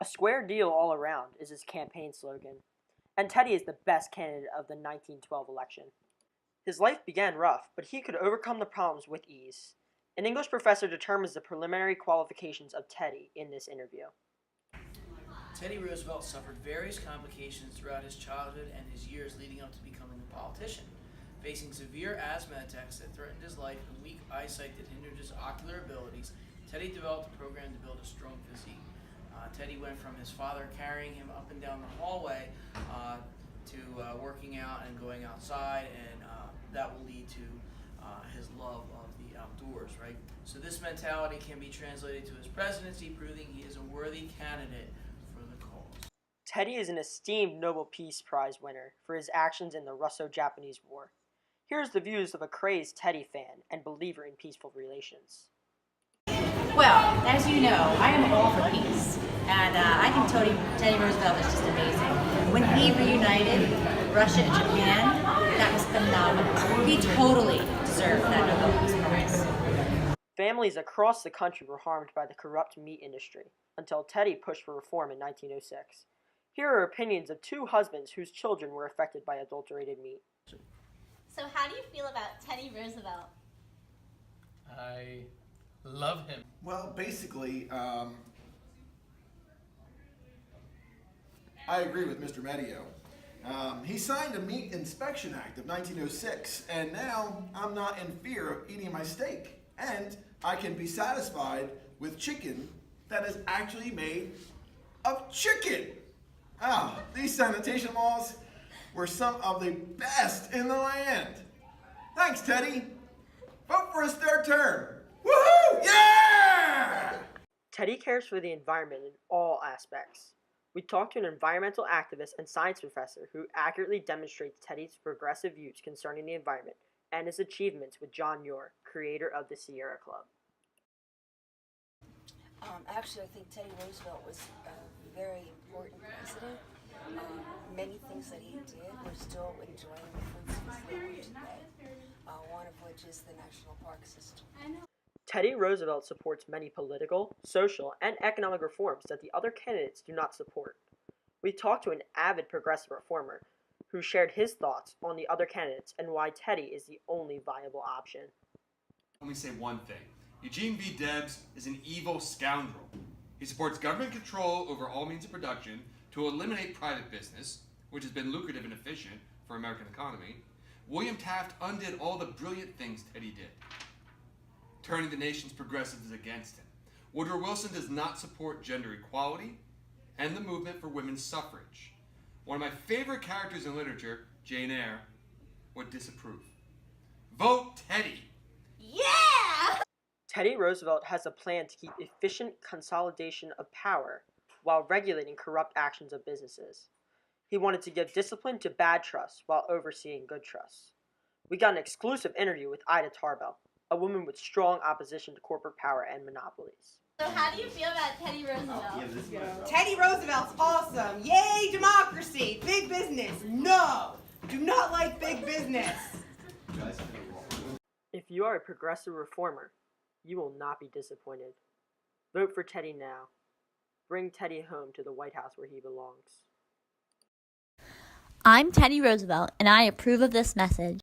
A square deal all around is his campaign slogan, and Teddy is the best candidate of the 1912 election. His life began rough, but he could overcome the problems with ease. An English professor determines the preliminary qualifications of Teddy in this interview. Teddy Roosevelt suffered various complications throughout his childhood and his years leading up to becoming a politician. Facing severe asthma attacks that threatened his life and weak eyesight that hindered his ocular abilities, Teddy developed a program to build a strong physique. Teddy went from his father carrying him up and down the hallway to working out and going outside, and that will lead to his love of the outdoors, right? So this mentality can be translated to his presidency, proving he is a worthy candidate for the cause. Teddy is an esteemed Nobel Peace Prize winner for his actions in the Russo-Japanese War. Here's the views of a crazed Teddy fan and believer in peaceful relations. Well, as you know, I am all for peace, and I think Teddy Roosevelt is just amazing. When he reunited Russia and Japan, that was phenomenal. He totally deserved that Nobel Peace Prize. Families across the country were harmed by the corrupt meat industry until Teddy pushed for reform in 1906. Here are opinions of two husbands whose children were affected by adulterated meat. So how do you feel about Teddy Roosevelt? I love him. Well, basically, I agree with Mr. Medio. He signed a Meat Inspection Act of 1906, and now I'm not in fear of eating my steak. And I can be satisfied with chicken that is actually made of chicken. These sanitation laws were some of the best in the land. Thanks, Teddy. Vote for his third term. Woohoo! Yeah! Teddy cares for the environment in all aspects. We talked to an environmental activist and science professor who accurately demonstrates Teddy's progressive views concerning the environment and his achievements with John Muir, creator of the Sierra Club. Actually, I think Teddy Roosevelt was a very important president. Many things that he did, we're still enjoying the fruits of his labor today, one of which is the national park system. Teddy Roosevelt supports many political, social, and economic reforms that the other candidates do not support. We talked to an avid progressive reformer who shared his thoughts on the other candidates and why Teddy is the only viable option. Let me say one thing. Eugene V. Debs is an evil scoundrel. He supports government control over all means of production to eliminate private business, which has been lucrative and efficient for American economy. William Taft undid all the brilliant things Teddy did, turning the nation's progressives against him. Woodrow Wilson does not support gender equality and the movement for women's suffrage. One of my favorite characters in literature, Jane Eyre, would disapprove. Vote Teddy! Yeah! Teddy Roosevelt has a plan to keep efficient consolidation of power while regulating corrupt actions of businesses. He wanted to give discipline to bad trusts while overseeing good trusts. We got an exclusive interview with Ida Tarbell, a woman with strong opposition to corporate power and monopolies. So how do you feel about Teddy Roosevelt? Teddy Roosevelt's awesome. Yay, democracy. Big business. No. Do not like big business. If you are a progressive reformer, you will not be disappointed. Vote for Teddy now. Bring Teddy home to the White House where he belongs. I'm Teddy Roosevelt, and I approve of this message.